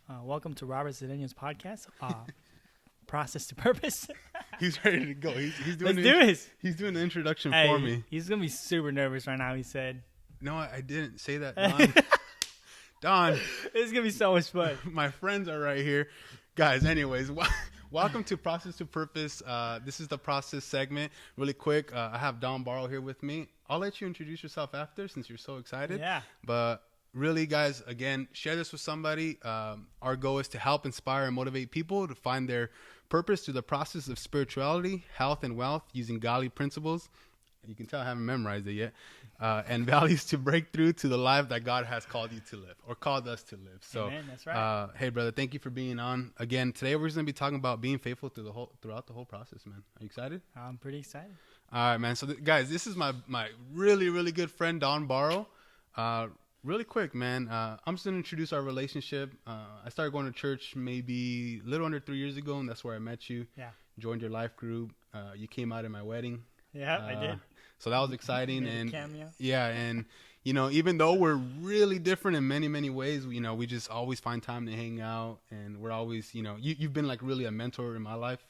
Welcome to Robert Zedenia's podcast, Process to Purpose. He's ready to go. He's doing Let's do this. He's doing the introduction Hey, for me. he's going to be super nervous right now, he said. No, I didn't say that, Don. Don. It's going to be so much fun. My friends are right here. Guys, anyways, welcome to Process to Purpose. This is the process segment. Really quick, I have Don Barro here with me. I'll let you introduce yourself after since you're so excited. Yeah. But really, guys, again, share this with somebody. Our goal is to help inspire and motivate people to find their purpose through the process of spirituality, health, and wealth using godly principles. You can tell I haven't memorized it yet. And values to break through to the life that God has called you to live or called us to live. So, Amen, that's right. Hey, brother, thank you for being on. Again, today we're going to be talking about being faithful throughout the whole process, man. Are you excited? I'm pretty excited. All right, man. So, guys, this is my really, really good friend, Don Barro. Really quick, man. I'm just going to introduce our relationship. I started going to church maybe a little under 3 years ago, and that's where I met you. Yeah. Joined your life group. You came out in my wedding. Yeah, I did. So that was exciting. And cameo. yeah, and even though we're really different in many, many ways, we just always find time to hang out, and we're always, you've been like really a mentor in my life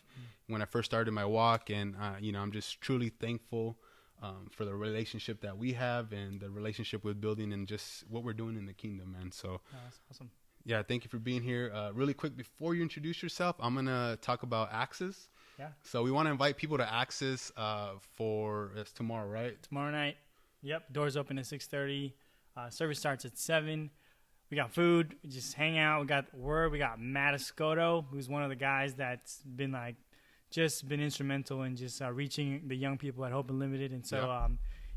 when I first started my walk, and I'm just truly thankful for the relationship that we have and the relationship with building and just what we're doing in the kingdom, man. So That's awesome. yeah, thank you for being here. Really quick, before you introduce yourself, I'm gonna talk about Access. Yeah. So we want to invite people to Access for it's tomorrow, right? Tomorrow night. Yep. Doors open at 6:30. Service starts at 7. We got food. We just hang out. We got Word. We got Matt Escoto, who's one of the guys that's been been instrumental in just reaching the young people at Hope Unlimited. And so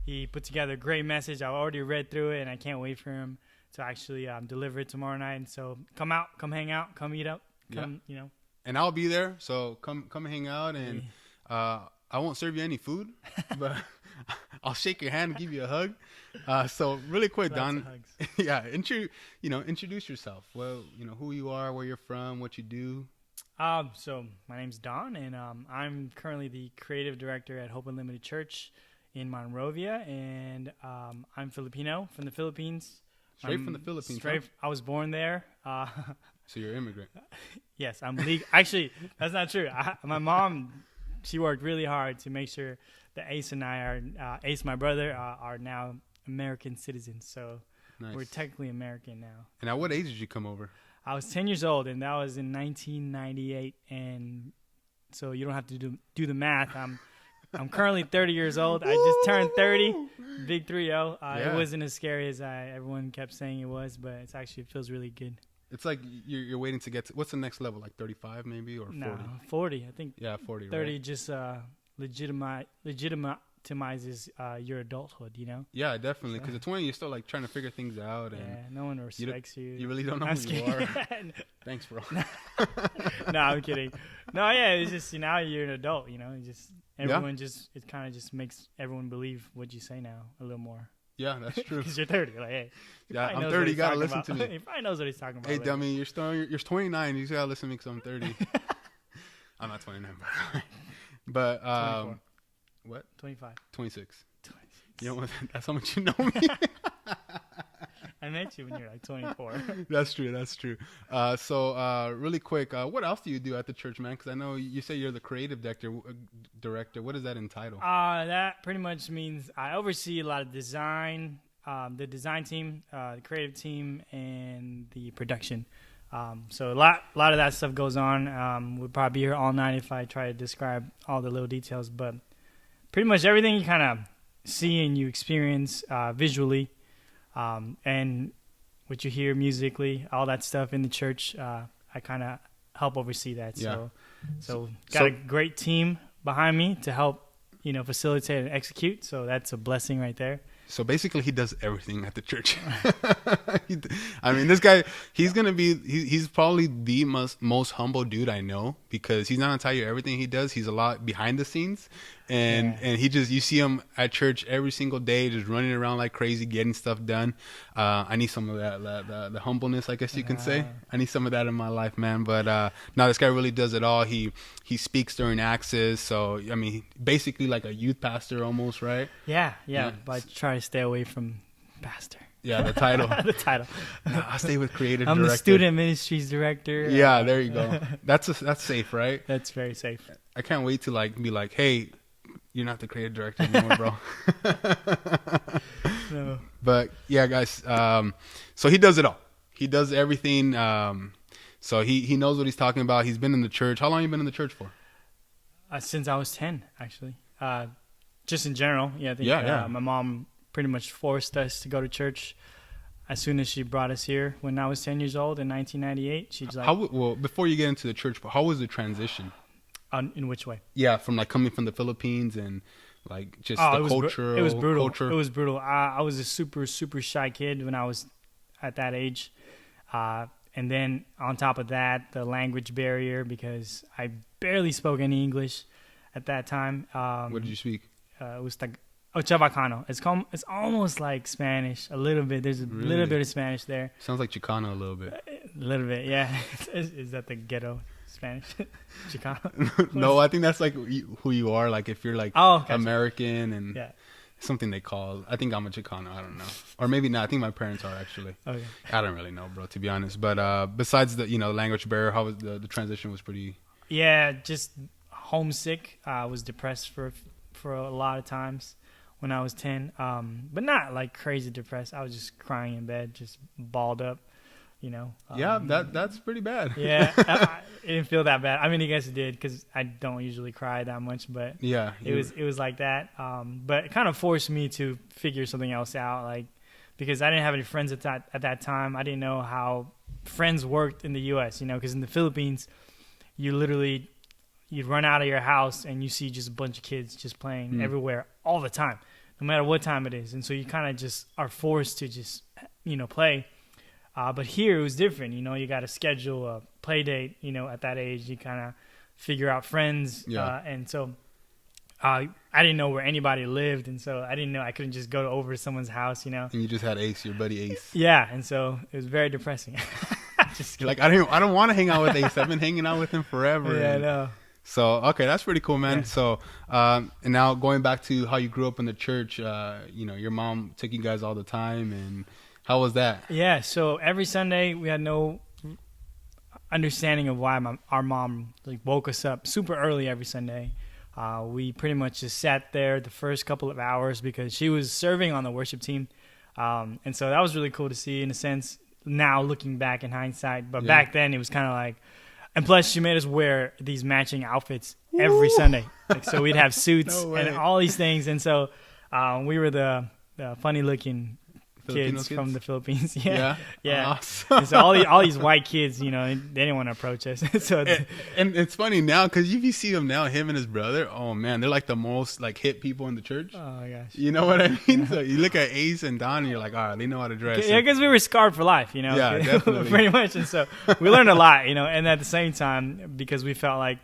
he put together a great message. I've already read through it, and I can't wait for him to actually deliver it tomorrow night. And so come out, come hang out, come eat up, And I'll be there, so come hang out, and I won't serve you any food, but I'll shake your hand and give you a hug. So really quick, Don, yeah, introduce yourself. Well, who you are, where you're from, what you do. So my name's Don, and I'm currently the creative director at Hope Unlimited Church in Monrovia, and I'm Filipino from the Philippines. Straight from the Philippines. I was born there. So you're an immigrant. Yes, I'm legal. Actually, that's not true. My mom, she worked really hard to make sure that Ace and I Ace, my brother, are now American citizens. So Nice. We're technically American now. And at what age did you come over? I was 10 years old, and that was in 1998. And so you don't have to do the math. I'm currently 30 years old. I just turned 30, big 3-0. It wasn't as scary as everyone kept saying it was, but it feels really good. It's like you're waiting to get to, what's the next level, like 35 maybe, or 40? No, 40, I think. Yeah, 40, 30 right? just legitimizes your adulthood, Yeah, definitely, because at 20, you're still like trying to figure things out. And no one respects you. You really don't know who you are. Thanks, bro. No, I'm kidding. No, yeah, it's just, now you're an adult, everyone it kind of just makes everyone believe what you say now a little more. Yeah, that's true. Because you're 30. Like, hey. Yeah, I'm 30. You got to listen to me. He probably knows what he's talking about. Hey, dummy, you're 29. You got to listen to me because I'm 30. I'm not 29, but 24. What? 25. 26. You know what? That's how much you know me. I met you when you were like 24. That's true. So really quick, what else do you do at the church, man? Because I know you say you're the creative director. What does that entitle? That pretty much means I oversee a lot of design, the design team, the creative team, and the production. So a lot of that stuff goes on. We'd probably be here all night if I try to describe all the little details, but pretty much everything you kind of see and you experience visually, and what you hear musically, all that stuff in the church, I kind of help oversee that. Yeah. So got a great team behind me to help, facilitate and execute. So that's a blessing right there. So basically, he does everything at the church. I mean, this guy, he's probably the most humble dude I know, because he's not going to tell you everything he does. He's a lot behind the scenes. And you see him at church every single day, just running around like crazy, getting stuff done. I need some of that, the humbleness, I guess you can say. I need some of that in my life, man. But no, this guy really does it all. He speaks during Access. So, I mean, basically like a youth pastor almost, right? Yeah. But I try to stay away from pastor. Yeah, the title. The title. No, I stay with creative I'm director. the student ministries director. Yeah, there you go. That's safe, right? That's very safe. I can't wait to like be like, hey, you're not the creative director anymore, bro. No. But yeah, guys. So he does it all. He does everything. So he knows what he's talking about. He's been in the church. How long have you been in the church for? Since I was 10, actually. Just in general. Yeah, I think Yeah. my mom pretty much forced us to go to church as soon as she brought us here. When I was 10 years old in 1998, she's like... Well, before you get into the church, how was the transition? In which way? Yeah, from like coming from the Philippines and like just the culture. It was brutal. Culture. It was brutal. I was a super, super shy kid when I was at that age. And then on top of that, the language barrier, because I barely spoke any English at that time. What did you speak? It was like Chavacano. It's almost like Spanish a little bit. There's a little bit of Spanish there. Sounds like Chicano a little bit. A little bit, yeah. Is that the ghetto Spanish? Chicano? No, I think that's like who you are. Like if you're like gotcha. American and Yeah. something they call. I think I'm a Chicano. I don't know, or maybe not. I think my parents are actually. Okay. I don't really know, bro, to be honest. But besides the language barrier, how was the transition was pretty. Yeah, just homesick. I was depressed for a lot of times when I was 10, but not like crazy depressed. I was just crying in bed, just balled up, Yeah, that's pretty bad. Yeah, it didn't feel that bad. I mean, I guess it did because I don't usually cry that much, but yeah, it was like that. But it kind of forced me to figure something else out, like because I didn't have any friends at that time. I didn't know how friends worked in the U.S. Because in the Philippines, you'd run out of your house and you see just a bunch of kids just playing everywhere all the time, no matter what time it is. And so you kind of just are forced to just, play. But here it was different. You got to schedule a play date, at that age. You kind of figure out friends. Yeah. And so I didn't know where anybody lived. And so I didn't know I couldn't just go over to someone's house, And you just had Ace, your buddy Ace. Yeah. And so it was very depressing. You're like, I don't want to hang out with Ace. I've been hanging out with him forever. Yeah, I know. So, okay, that's pretty cool, man. Yeah. So, and now going back to how you grew up in the church, your mom took you guys all the time, and how was that? Yeah, so every Sunday we had no understanding of why our mom woke us up super early every Sunday. We pretty much just sat there the first couple of hours because she was serving on the worship team. And so that was really cool to see in a sense now looking back in hindsight. But back then it was kind of like, and plus she made us wear these matching outfits every Sunday. So we'd have suits and all these things. And so we were the funny looking kids from the Philippines. Yeah. Awesome. And so all these white kids, they didn't want to approach us. So and it's funny now because if you see him now, him and his brother, oh man, they're like the most hip people in the church. Oh my gosh. You know what I mean? So you look at Ace and Don and you're like, all right, they know how to dress. Yeah, because we were scarred for life, Yeah, definitely. Pretty much. And so we learned a lot, and at the same time, because we felt like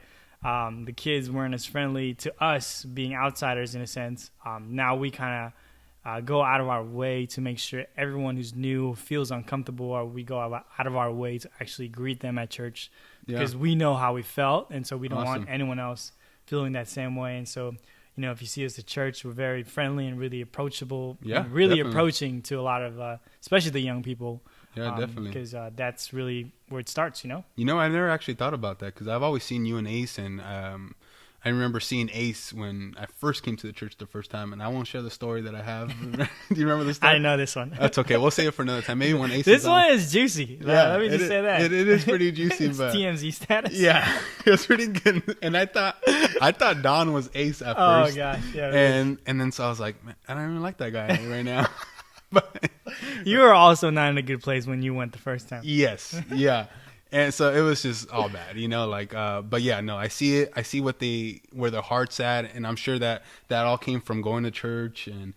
the kids weren't as friendly to us being outsiders in a sense, now we kind of go out of our way to make sure everyone who's new feels uncomfortable, or we go out of our way to actually greet them at church because we know how we felt, and so we don't want anyone else feeling that same way. And so, if you see us at church, we're very friendly and really approachable, and really definitely. approaching to a lot of, especially the young people. Yeah, definitely. Because that's really where it starts, I never actually thought about that because I've always seen you and Ace, and I remember seeing Ace when I first came to the church the first time, and I won't share the story that I have. Do you remember this story? I know this one. That's okay. We'll save it for another time. Maybe when Ace This one is juicy. Yeah, let me just say that. It is pretty juicy. It's but TMZ status. Yeah, it was pretty good. And I thought Don was Ace at first. Oh, gosh. Yeah, and then so I was like, man, I don't even like that guy right now. But you were also not in a good place when you went the first time. yes, yeah. And so it was just all bad, but yeah, no, I see it. I see where their heart's at. And I'm sure that all came from going to church and,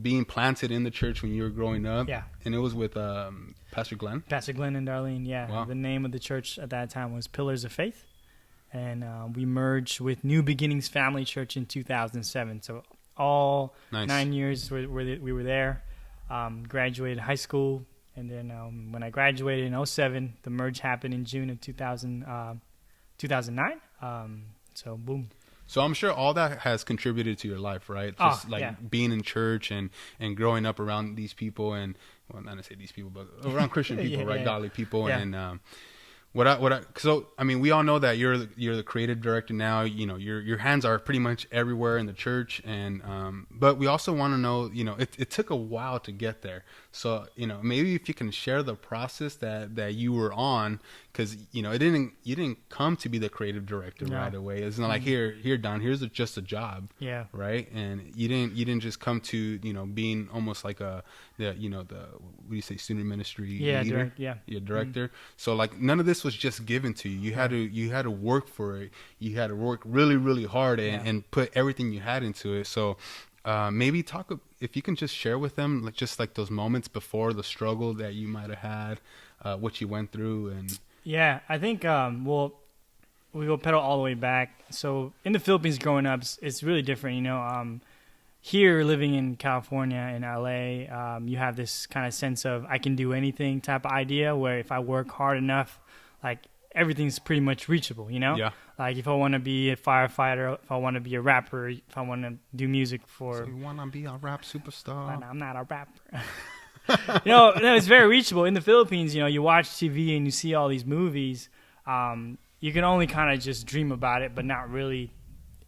being planted in the church when you were growing up. Yeah. And it was with Pastor Glenn. Pastor Glenn and Darlene, yeah. Wow. The name of the church at that time was Pillars of Faith. And we merged with New Beginnings Family Church in 2007. So all 9 years we were there, graduated high school. And then when I graduated in 2007, the merge happened in June of 2009. So boom. So I'm sure all that has contributed to your life, right? Just being in church and growing up around these people. And well, not to say these people, but around Christian people, right? Godly people. Yeah. And so I mean, we all know that you're the creative director now. You know, your hands are pretty much everywhere in the church, and but we also want to know, you know, it took a while to get there. So, you know, maybe if you can share the process that you were on, because, you know, you didn't come to be the creative director right away. It's not like here Don, here's just a job, right? And you didn't just come to, you know, being almost like the what do you say, student ministry leader, director. So like none of this was just given to you. You had to work for it. You had to work really, really hard and put everything you had into it. So maybe if you can just share with them like those moments before the struggle that you might have had, what you went through. And I think we go pedal all the way back. So in the Philippines growing up, it's really different, you know. Here living in California, in LA, you have this kind of sense of I can do anything type of idea, where if I work hard enough, like everything's pretty much reachable, you know? Yeah. Like if I want to be a firefighter, if I want to be a rapper, if I want to do music for... So you want to be a rap superstar? I'm not a rapper. You know, it's very reachable. In the Philippines, you know, you watch TV and you see all these movies. You can only kind of just dream about it, but not really...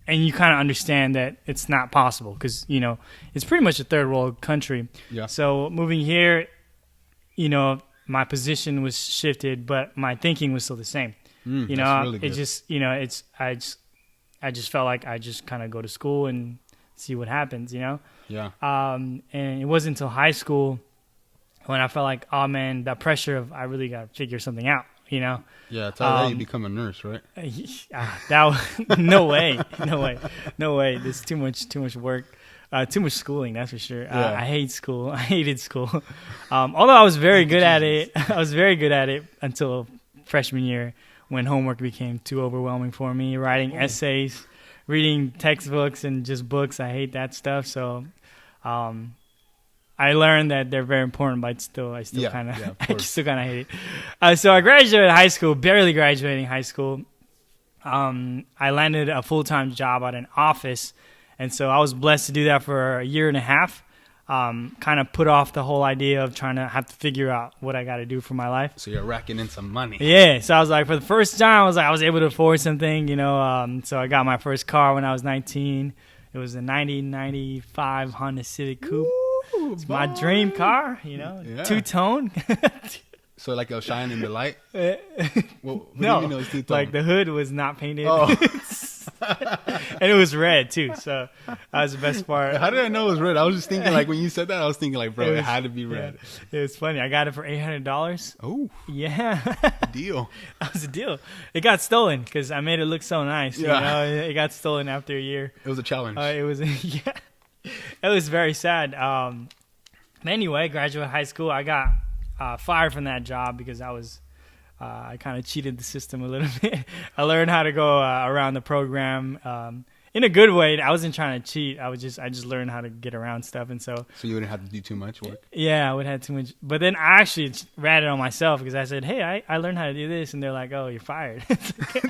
And you kind of understand that it's not possible because, you know, it's pretty much a third world country. Yeah. So moving here, you know, my position was shifted, but my thinking was still the same. You know, really it just, you know, I just felt like I just kind of go to school and see what happens, you know? Yeah. And it wasn't until high school when I felt like, oh man, that pressure of I really got to figure something out. You know, it's how you become a nurse, right? No way. There's too much work, too much schooling. That's for sure. I hate school. I hated school. Although I was very good at it. I was very good at it until freshman year, when homework became too overwhelming for me. Writing essays, reading textbooks, and just books. I hate that stuff. So, I learned that they're very important, but I still kind of hate it. So I graduated high school, barely graduating high school. I landed a full-time job at an office, and so I was blessed to do that for a year and a half. Kind of put off the whole idea of trying to have to figure out what I got to do for my life. So you're racking in some money. Yeah. So I was like, for the first time, I was able to afford something, you know. So I got my first car when I was 19. It was a 1995 Honda Civic Coupe. It's my dream car, you know, two-tone. So like it'll shine in the light? No, like the hood was not painted. Oh. And it was red too, so that was the best part. How did I know it was red? I was just thinking, like, when you said that, I was thinking, like, bro, it had to be red. Yeah. It was funny. I got it for $800. Oh. Yeah. Deal. That was a deal. It got stolen because I made it look so nice. Yeah. You know, it got stolen after a year. It was a challenge. It was, yeah. It was very sad. Anyway, graduated high school. I got fired from that job because I kind of cheated the system a little bit. I learned how to go around the program in a good way. I wasn't trying to cheat. I just learned how to get around stuff, and so you wouldn't have to do too much work. Yeah, I would have too much. But then I actually ratted on myself because I said, "Hey, I learned how to do this," and they're like, "Oh, you're fired."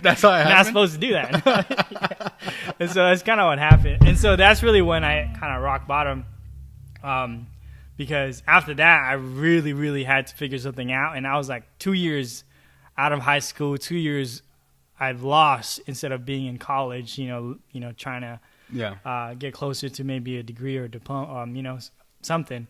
That's how it happened. Not supposed to do that. Yeah. And so that's kind of what happened. And so that's really when I kind of rock bottom. Because after that, I really, really had to figure something out. And I was like 2 years out of high school, 2 years I've lost instead of being in college, you know, trying to get closer to maybe a degree or diploma, you know, something.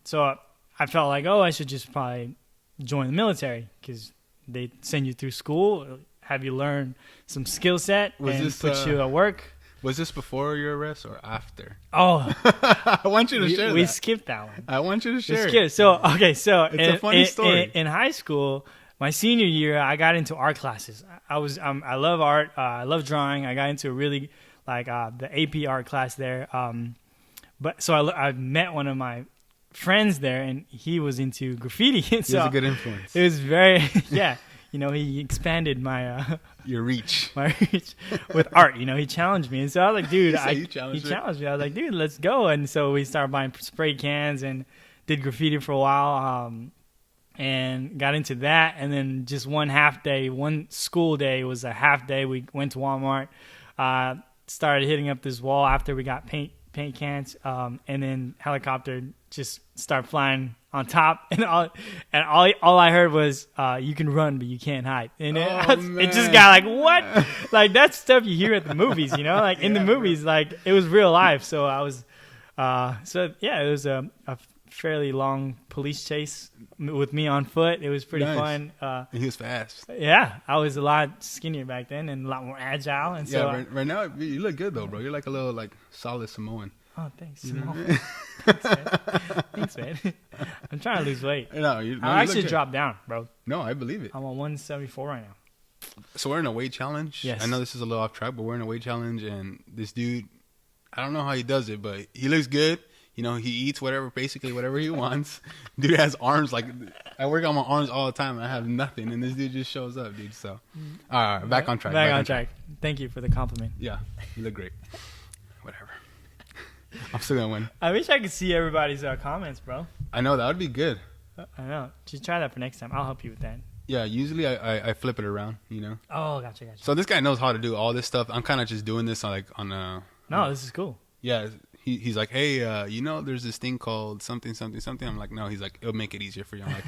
So I felt like, I should just probably join the military because they send you through school, have you learn some skill set, and put you at work. Was this before your arrest or after? Oh, I want you to share that. We skipped that one. I want you to share it. So it's a funny story. In high school, my senior year, I got into art classes. I love art. I love drawing. I got into a really the AP art class there. But so I met one of my friends there, and he was into graffiti. So he was a good influence. It was very You know, he expanded my your reach. My reach with art. You know, he challenged me, and so I was like, dude, he challenged me. I was like, dude, let's go. And so we started buying spray cans and did graffiti for a while, and got into that. And then just one school day was a half day. We went to Walmart, started hitting up this wall after we got paint cans, and then helicoptered just start flying on top, and all I heard was, "You can run, but you can't hide." And it just got like, what? Like that's stuff you hear at the movies, like in the movies, like it was real life. So I was, it was a fairly long police chase with me on foot. It was pretty fun. He was fast. Yeah, I was a lot skinnier back then and a lot more agile. And so right now you look good though, bro. You're like a little like solid Samoan. Oh, thanks. Thanks, man. I'm trying to lose weight. I actually dropped down, bro. No, I believe it. I'm on 174 right now. So we're in a weight challenge. Yes. I know this is a little off track, but we're in a weight challenge, and this dude, I don't know how he does it, but he looks good. He eats basically whatever he wants. Dude has arms like, I work on my arms all the time, and I have nothing, and this dude just shows up, dude. So, all right, back on track. Back on track. Thank you for the compliment. Yeah, you look great. Whatever. I'm still gonna win. I wish I could see everybody's comments, bro. I know, that would be good. I know. Just try that for next time. I'll help you with that. Yeah, usually I flip it around, Oh, gotcha. So this guy knows how to do all this stuff. I'm kind of just doing this on No, this is cool. Yeah. He's like, hey, there's this thing called something. I'm like, no. He's like, it'll make it easier for you. I'm like,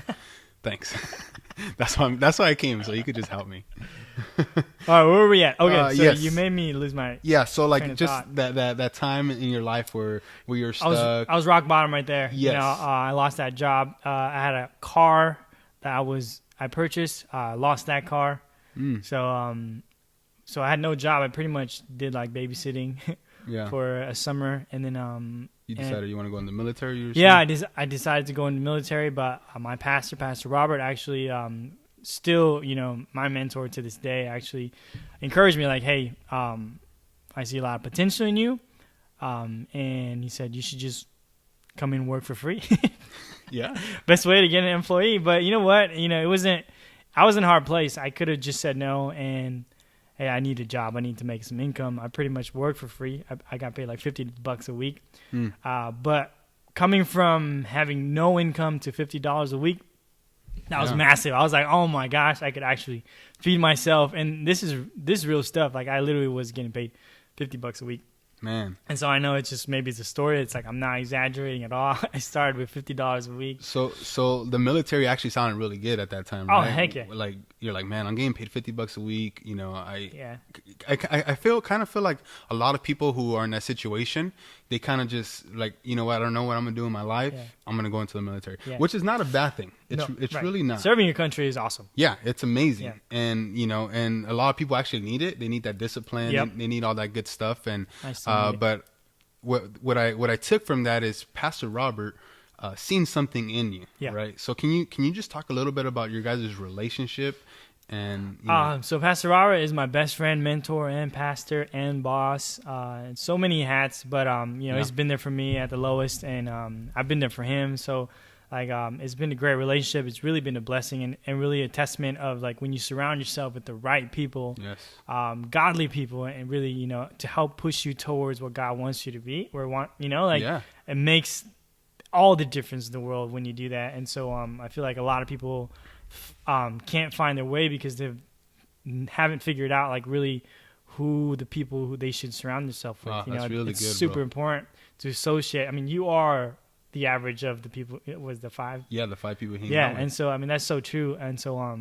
thanks. That's why I came, so you could just help me. All right, where were we at? Okay, so yes. you made me lose my so like just thought. that time in your life where you're stuck. I was rock bottom right there. Yes. I lost that job. I had a car that I purchased. Lost that car. So I had no job. I pretty much did like babysitting. Yeah. For a summer, and then you decided you want to go in the military or something? Yeah, I decided to go in the military, but my Pastor Robert, actually still, my mentor to this day, actually encouraged me like, hey, I see a lot of potential in you, and he said you should just come in and work for free. Yeah. Best way to get an employee. But you know what? I was in a hard place. I could have just said no and, hey, I need a job. I need to make some income. I pretty much worked for free. I got paid like $50 a week. But coming from having no income to $50 a week, that was massive. I was like, oh my gosh, I could actually feed myself. And this is real stuff. Like I literally was getting paid $50 a week. Man. And so I know it's a story. It's like I'm not exaggerating at all. I started with $50 a week. So the military actually sounded really good at that time, right? Oh, heck yeah. Like you're like, man, I'm getting paid $50 a week. Yeah. I kind of feel like a lot of people who are in that situation, they kind of just like, I don't know what I'm gonna do in my life. Yeah. I'm gonna go into the military, which is not a bad thing. It's right. Really not. Serving your country is awesome. Yeah, it's amazing. Yeah. And and a lot of people actually need it. They need that discipline. Yep. They need all that good stuff. And but what I took from that is Pastor Robert seen something in you. Yeah. Right. So can you just talk a little bit about your guys' relationship? And so Pastor Barro is my best friend, mentor, and pastor and boss, and so many hats. But he's been there for me at the lowest, and I've been there for him. So it's been a great relationship. It's really been a blessing and really a testament of like when you surround yourself with the right people, godly people, and really to help push you towards what God wants you to be, it makes all the difference in the world when you do that. And so I feel like a lot of people can't find their way because they haven't figured out like really who the people who they should surround themselves with. That's really it's good, super important to associate. I mean, you are the average of the people. It was the 5. Yeah, the 5 people. Yeah, and so I mean that's so true. And so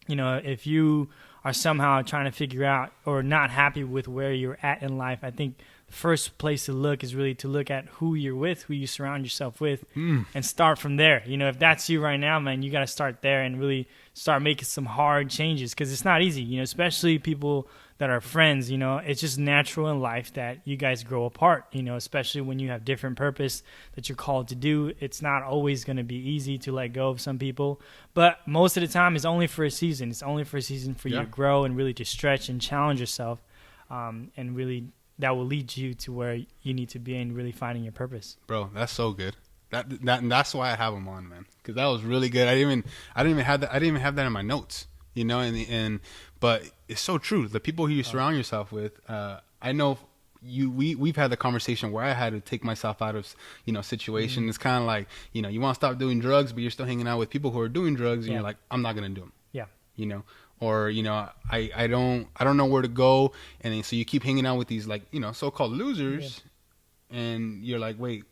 if you are somehow trying to figure out or not happy with where you're at in life, I think the first place to look is really to look at who you're with, who you surround yourself with, and start from there. If that's you right now, man, you got to start there and really start making some hard changes because it's not easy, especially people that are friends. It's just natural in life that you guys grow apart, especially when you have different purpose that you're called to do. It's not always going to be easy to let go of some people, but most of the time it's only for a season. It's only for a season for you to grow and really to stretch and challenge yourself, and really that will lead you to where you need to be and really finding your purpose. Bro, that's so good. That's why I have him on, man, because that was really good. I didn't even have that in my notes, but it's so true. The people who you surround yourself with, I know we've had the conversation where I had to take myself out of situations. Mm-hmm. It's kind of like you want to stop doing drugs, but you're still hanging out with people who are doing drugs, and you're like, I'm not gonna do them. Yeah. Or I don't know where to go, and then, so you keep hanging out with these like so-called losers, and you're like, wait,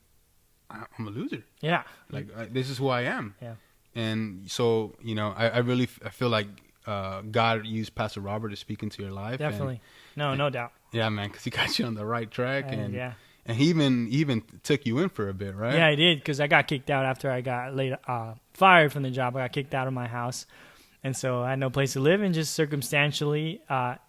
I'm a loser. Yeah. Like this is who I am. Yeah. And so, you know, I feel like God used Pastor Robert to speak into your life. Definitely. No doubt. Yeah, man, because he got you on the right track. And yeah. And he even took you in for a bit, right? Yeah, I did, because I got kicked out after I got fired from the job. I got kicked out of my house. And so I had no place to live, and just circumstantially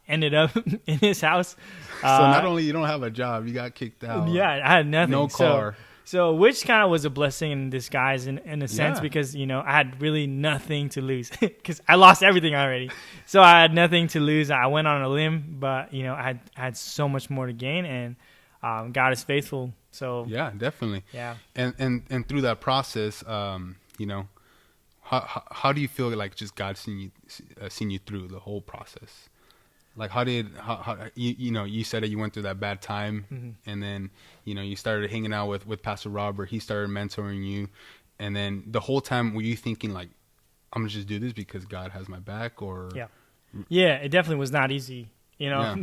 ended up in his house. So not only you don't have a job, you got kicked out. Yeah, I had nothing. No car. So which kind of was a blessing in disguise in a sense, Yeah. because, you know, I had really nothing to lose because I lost everything already. So I had nothing to lose. I went on a limb, but, you know, I had so much more to gain, and God is faithful. So Yeah, definitely. yeah. And through that process, you know, how do you feel like just God seen you through the whole process? Like how you know, you said that you went through that bad time, Mm-hmm. and then, you know, you started hanging out with Pastor Robert. He started mentoring you, and then the whole time were you thinking like, I'm gonna just do this because God has my back? Or Yeah, it definitely was not easy, you know,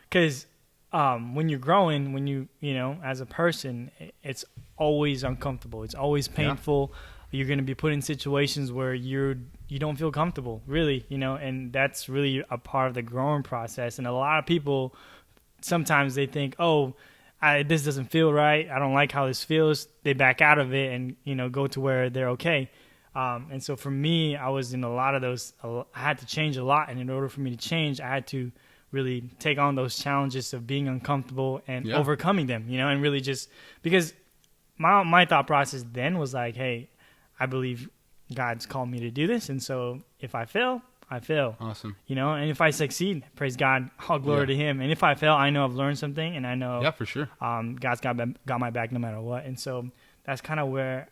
because when you're growing, you know, as a person, it's always uncomfortable. It's always painful. You're going to be put in situations where you don't feel comfortable, really, you know, and that's really a part of the growing process. And a lot of people, sometimes they think, oh, this doesn't feel right. I don't like how this feels. They back out of it and, you know, go to where they're okay. And so for me, I was in a lot of those. I had to change a lot. And in order for me to change, I had to really take on those challenges of being uncomfortable and overcoming them, you know, and really just because my thought process then was like, hey, I believe God's called me to do this. And so if I fail, I fail. Awesome. You know, and if I succeed, praise God, all glory to him. And if I fail, I know I've learned something, and I know for sure. God's got my back no matter what. And so that's kind of where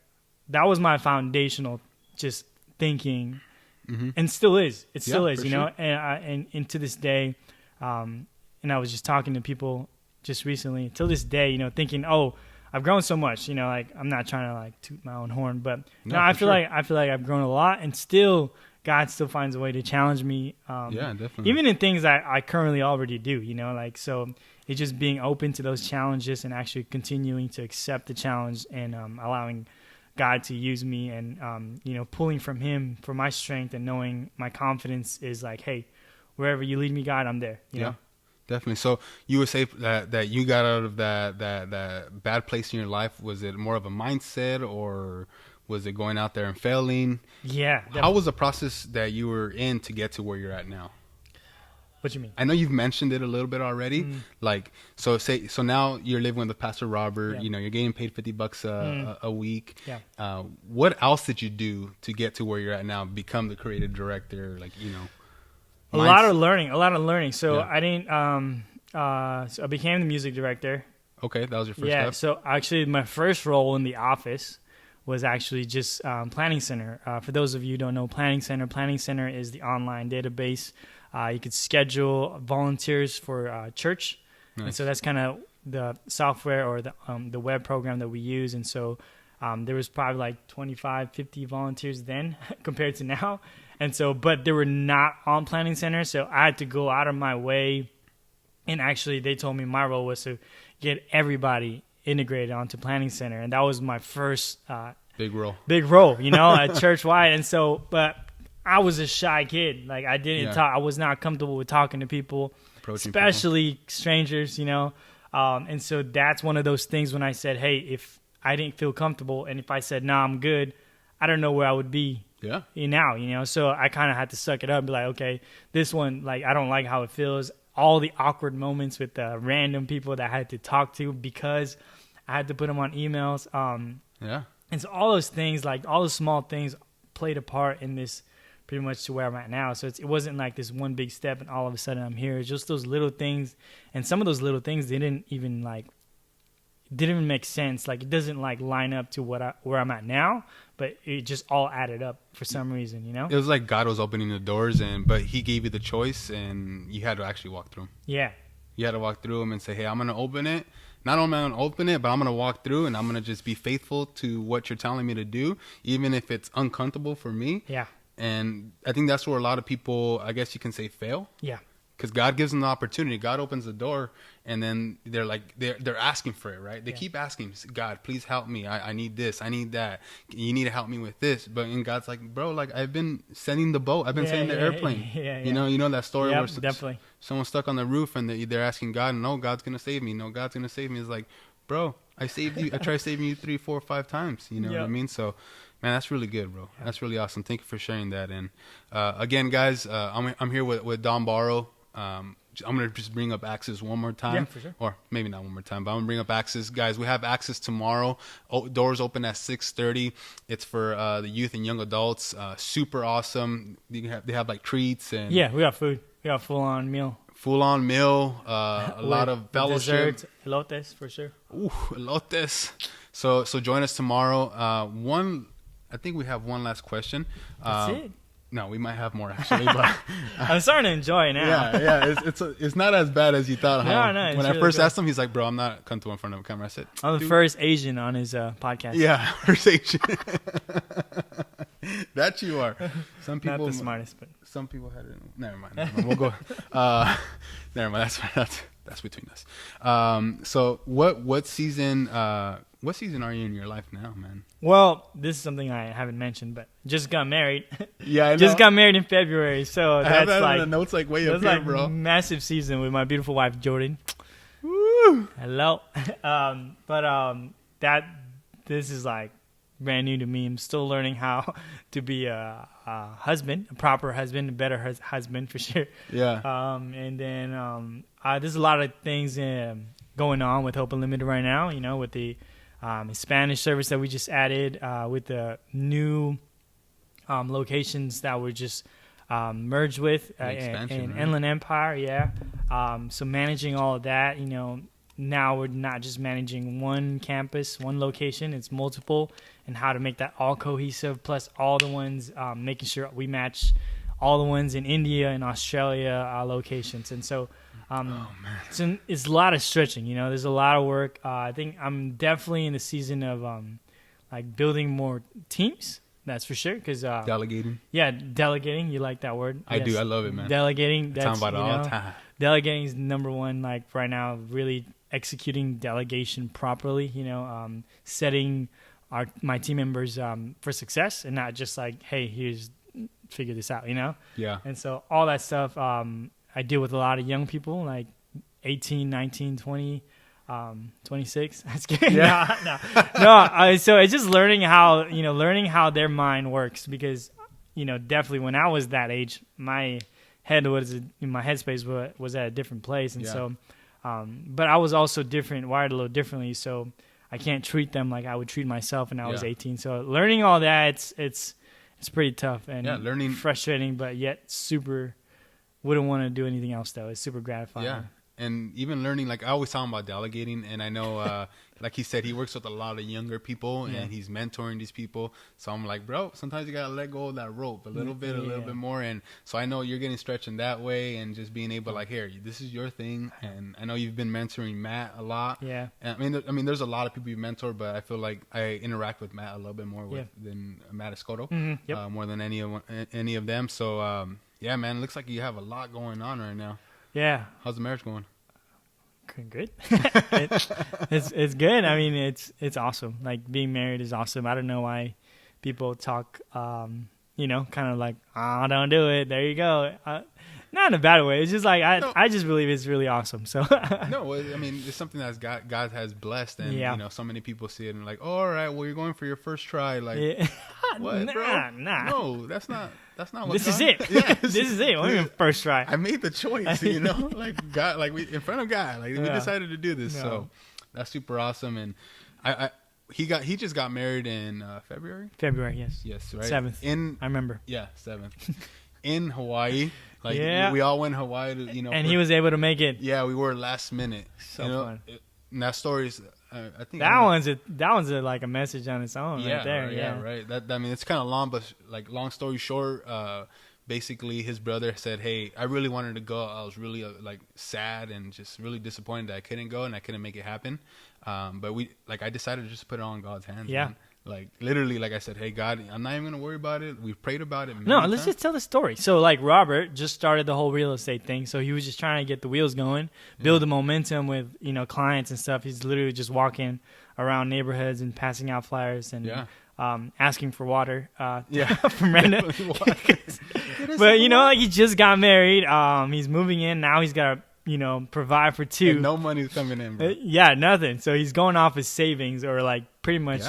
that was my foundational just thinking, and still is. It still is, you know, and to this day, and I was just talking to people just recently, till this day, you know, thinking, oh, I've grown so much, you know, like I'm not trying to like toot my own horn, but I feel like I've grown a lot, and still God still finds a way to challenge me. Definitely. Even in things I currently already do, you know, like, so it's just being open to those challenges and actually continuing to accept the challenge and allowing God to use me and, you know, pulling from him for my strength and knowing my confidence is like, hey, wherever you lead me, God, I'm there. You know? Definitely. So you would say that you got out of that bad place in your life. Was it more of a mindset, or was it going out there and failing? Yeah. Definitely. How was the process that you were in to get to where you're at now? What you mean? I know you've mentioned it a little bit already. Like, so now you're living with Pastor Robert. Yeah. You know, you're getting paid $50 a week. Yeah. What else did you do to get to where you're at now? Become the creative director, like, you know. A lot of learning. So I didn't. So I became the music director. Okay, that was your first step. Yeah. So actually, my first role in the office was actually just Planning Center. For those of you who don't know, Planning Center is the online database. You could schedule volunteers for church, and so that's kind of the software or the web program that we use. And so there was probably like 25, 50 volunteers then compared to now. And so, but they were not on Planning Center, so I had to go out of my way. And actually, they told me my role was to get everybody integrated onto Planning Center, and that was my first big role, you know, at church-wide. And so, but I was a shy kid. Like, I didn't talk. I was not comfortable with talking to people, especially strangers, you know. And so that's one of those things when I said, hey, if I didn't feel comfortable, and if I said, nah, I'm good, I don't know where I would be. Now, you know, so I kind of had to suck it up and be like, okay, this one, like, I don't like how it feels. All the awkward moments with the random people that I had to talk to because I had to put them on emails. And so all those things, like all those small things played a part in this pretty much to where I'm at now. So it wasn't like this one big step and all of a sudden I'm here. It's just those little things. And some of those little things didn't even make sense. Like, it doesn't like line up to where I'm at now, but it just all added up for some reason, you know? It was like God was opening the doors, but he gave you the choice and you had to actually walk through them. Yeah. You had to walk through them and say, hey, I'm going to open it. Not only am I going to open it, but I'm going to walk through and I'm going to just be faithful to what you're telling me to do, even if it's uncomfortable for me. Yeah. And I think that's where a lot of people, I guess you can say, fail. Yeah. because God gives them the opportunity. God opens the door, and then they're asking for it, right? They keep asking, God, please help me. I need this. I need that. You need to help me with this. But and God's like, bro, like I've been sending the boat. I've been sending the airplane. You know that story where definitely. Someone's stuck on the roof and they're asking God, no, God's gonna save me. No, God's gonna save me. It's like, bro, I saved you. I tried saving you 3, 4, 5 times. You know what I mean? So, man, that's really good, bro. That's really awesome. Thank you for sharing that. And again, guys, I'm here with Don Barro. I'm gonna just bring up Access one more time, for sure. Or maybe not one more time, but I'm gonna bring up Access, guys. We have Access tomorrow. Doors open at 6:30. It's for the youth and young adults. Super awesome. They have like treats and we got food. We got full on meal. A lot of fellowship. Desserts, elotes for sure. Ooh, elotes. So join us tomorrow. I think we have one last question. That's it. No, we might have more actually, but I'm starting to enjoy it now. Yeah. It's not as bad as you thought. Huh? No. When I first asked him, he's like, "Bro, I'm not comfortable in front of a camera." I said, "I'm the first Asian on his podcast." Yeah, first Asian. That you are. Some people not the smartest, but some people had it. Never mind. We'll go. Never mind. That's between us. So what season? What season are you in your life now, man? Well, this is something I haven't mentioned, but just got married. Yeah, I know. Just got married in February, so that's like the notes like way up here, bro. Massive season with my beautiful wife Jordan. Woo! Hello, this is like brand new to me. I'm still learning how to be a husband, a proper husband, a better husband for sure. Yeah. And then there's a lot of things going on with Hope Unlimited right now. You know, with the Spanish service that we just added, with the new locations that were just merged with in Inland Empire. So managing all of that, you know, now we're not just managing one campus, one location, it's multiple, and how to make that all cohesive, plus all the ones, making sure we match all the ones in India and Australia locations. And so so it's a lot of stretching, you know, there's a lot of work. I think I'm definitely in the season of like building more teams, that's for sure. Cause, delegating. Yeah, delegating. You like that word? I do. I love it, man. Delegating. That's, talking about it all the time. Delegating is number one, like right now, really executing delegation properly, you know, setting my team members for success and not just like, hey, figure this out, you know? Yeah. And so all that stuff, I deal with a lot of young people, like 18, 19, 20, 26. That's good. Yeah. No. So it's just learning how their mind works, because, you know, definitely when I was that age, my headspace was at a different place. And so, but I was also wired a little differently. So I can't treat them like I would treat myself when I was 18. So learning all that, it's pretty tough and frustrating, but yet super. Wouldn't want to do anything else though. It's super gratifying. Yeah, and even learning, like I always talk about delegating, and I know, like he said, he works with a lot of younger people, and he's mentoring these people. So I'm like, bro, sometimes you gotta let go of that rope a little bit more. And so I know you're getting stretched in that way, and just being able, like, here, this is your thing. And I know you've been mentoring Matt a lot. Yeah. And I mean, there's a lot of people you mentor, but I feel like I interact with Matt a little bit more than Matt Escoto, more than any of them. So. Yeah, man, it looks like you have a lot going on right now. Yeah. How's the marriage going? Good. It's good. I mean, it's awesome. Like, being married is awesome. I don't know why people talk, you know, kind of like, oh, don't do it. There you go. Not in a bad way. It's just like, I just believe it's really awesome. So No, I mean, it's something that God has blessed, and you know, so many people see it and like, oh, all right, well, you're going for your first try. Like, what, bro? No, that's not what this is it. Yeah, this is it. We're first try. I made the choice, you know, like God, like we in front of God, like we decided to do this. So that's super awesome. And he just got married in February. February, yes, right, 7th. I remember. Yeah, 7th in Hawaii. Like we all went to Hawaii to, you know, and he was able to make it. Yeah, we were last minute. So fun. And that story's. I think that one's like a message on its own, right there. Right. I mean, it's kind of long, but like, long story short, basically his brother said, "Hey, I really wanted to go. I was really like sad and just really disappointed that I couldn't go and I couldn't make it happen. But I decided to just put it all in God's hands. Yeah. Man. Like literally, like I said, hey God, I'm not even gonna worry about it. We've prayed about it. No, let's just tell the story. So like Robert just started the whole real estate thing. So he was just trying to get the wheels going, build the momentum with, clients and stuff. He's literally just walking around neighborhoods and passing out flyers and asking for water from random. But like he just got married. He's moving in now. He's got to provide for two. And no money's coming in, bro. Nothing. So he's going off his savings or like pretty much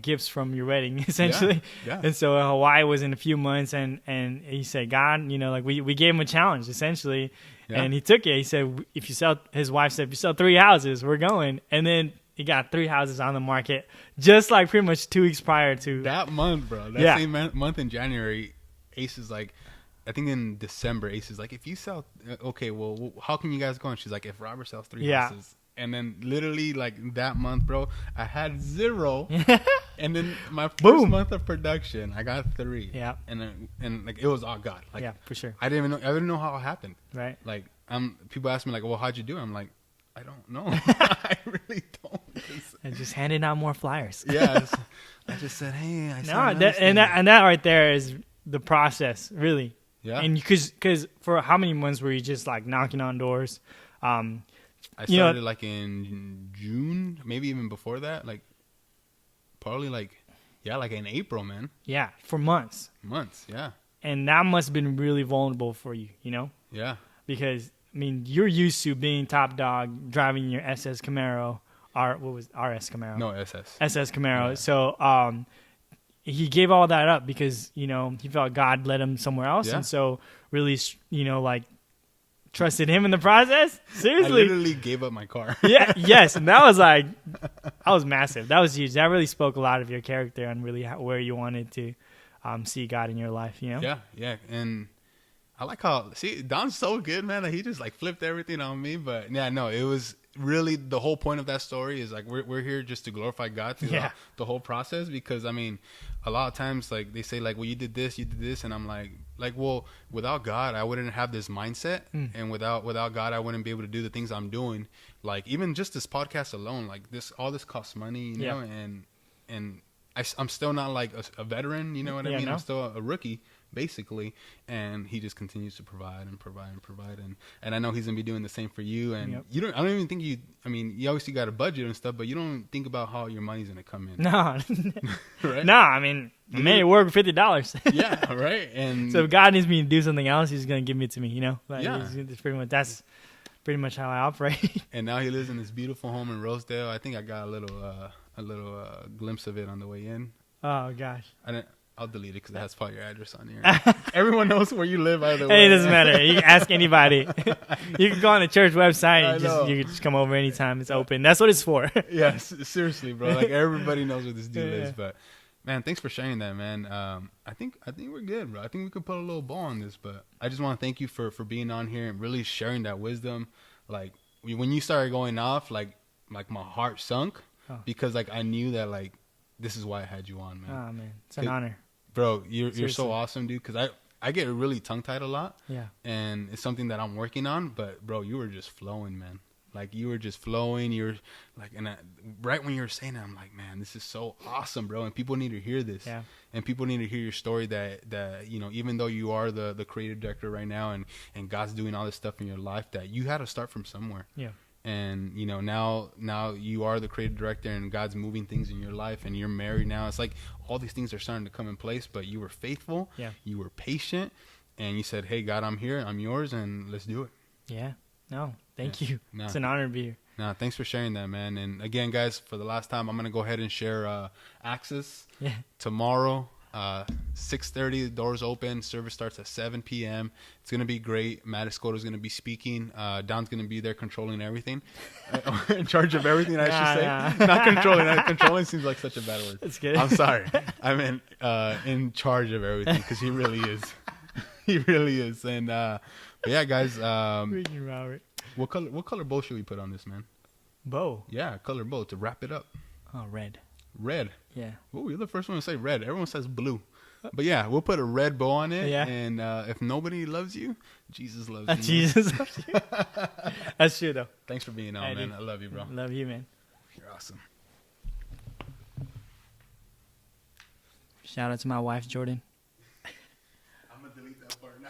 gifts from your wedding essentially. Yeah. And so Hawaii was in a few months, and he said, God, like we gave him a challenge essentially, and he took it. He said, his wife said, if you sell 3 houses, we're going. And then he got 3 houses on the market, just like pretty much 2 weeks prior to that month, bro. That same month in January, Ace is like, I think in December, Ace is like, if you sell, okay, well, how can you guys go? And she's like, if Robert sells 3 houses. And then literally like that month, bro, I had 0. And then my first month of production, I got 3. Yeah. And like, it was all God. Like, yeah, for sure. I didn't know how it happened. Right. Like, people ask me like, well, how'd you do it? I'm like, I don't know. I really don't. And just handing out more flyers. Yeah. I just said, hey, that right there is the process, really. Yeah. And because for how many months were you just like knocking on doors? I started like in June, maybe even before that. Like probably like in April, man. Yeah, for months. Months, yeah. And that must have been really vulnerable for you, Yeah. Because you're used to being top dog, driving your SS Camaro, RS Camaro? No, SS. SS Camaro. Yeah. So he gave all that up because, he felt God led him somewhere else. Yeah. And so really, like trusted him in the process. Seriously. I literally gave up my car. Yes. And that was massive. That was huge. That really spoke a lot of your character and really where you wanted to see God in your life, Yeah. And I like how, Don's so good, man. Like, he just like flipped everything on me. But yeah, no, it was really the whole point of that story is like we're here just to glorify God through the whole process. Because a lot of times like they say like, well, you did this, and I'm like well, without God I wouldn't have this mindset, and without God I wouldn't be able to do the things I'm doing. Like even just this podcast alone, like all this costs money, you know, and I'm still not like a veteran, you know what I mean? No? I'm still a rookie, basically, and he just continues to provide and I know he's gonna be doing the same for you. And I don't even think you obviously got a budget and stuff, but you don't think about how your money's gonna come in. No. Right? No, I made it work for $50. Yeah, right. And so if God needs me to do something else, he's gonna give it to me, like, that's pretty much how I operate. And now he lives in this beautiful home in Rosedale. I think I got a little glimpse of it on the way in. Oh gosh. I'll delete it because it has probably your address on here. Everyone knows where you live either way. Hey, it doesn't matter. You can ask anybody. You can go on the church website and you can just come over anytime. It's open. That's what it's for. Yeah, seriously, bro. Like everybody knows where this dude is. But man, thanks for sharing that, man. I think we're good, bro. I think we could put a little bow on this. But I just want to thank you for being on here and really sharing that wisdom. Like when you started going off, like my heart sunk because like I knew that like this is why I had you on, man. Oh man, it's an honor. Bro, you're so awesome, dude. Because I get really tongue-tied a lot. Yeah. And it's something that I'm working on. But, bro, you were just flowing, man. Like, you were just flowing. You were, like, right when you were saying that, I'm like, man, this is so awesome, bro. And people need to hear this. Yeah. And people need to hear your story that even though you are the creative director right now and God's doing all this stuff in your life, that you had to start from somewhere. Yeah. And now you are the creative director and God's moving things in your life and you're married now. It's like all these things are starting to come in place, but you were faithful. Yeah. You were patient, and you said, hey, God, I'm here. I'm yours, and let's do it. Yeah. No, thank you. No. It's an honor to be here. No, thanks for sharing that, man. And again, guys, for the last time, I'm going to go ahead and share access tomorrow. 6:30, the doors open. Service starts at 7 p.m. It's gonna be great. Matt Escoto's gonna be speaking. Don's gonna be there controlling everything, in charge of everything. I should say, not controlling. Controlling seems like such a bad word. That's good. I'm sorry. I meant in charge of everything because he really is. He really is. And but yeah, guys. Robert. What color bow should we put on this, man? Bow. Yeah, color bow to wrap it up. Oh, red. Red. Yeah. Oh, you're the first one to say red. Everyone says blue. But yeah, we'll put a red bow on it. Yeah. And if nobody loves you, Jesus loves you. Jesus loves you. That's true, though. Thanks for being on, man. I love you, bro. Love you, man. You're awesome. Shout out to my wife, Jordan. I'm gonna delete that part now.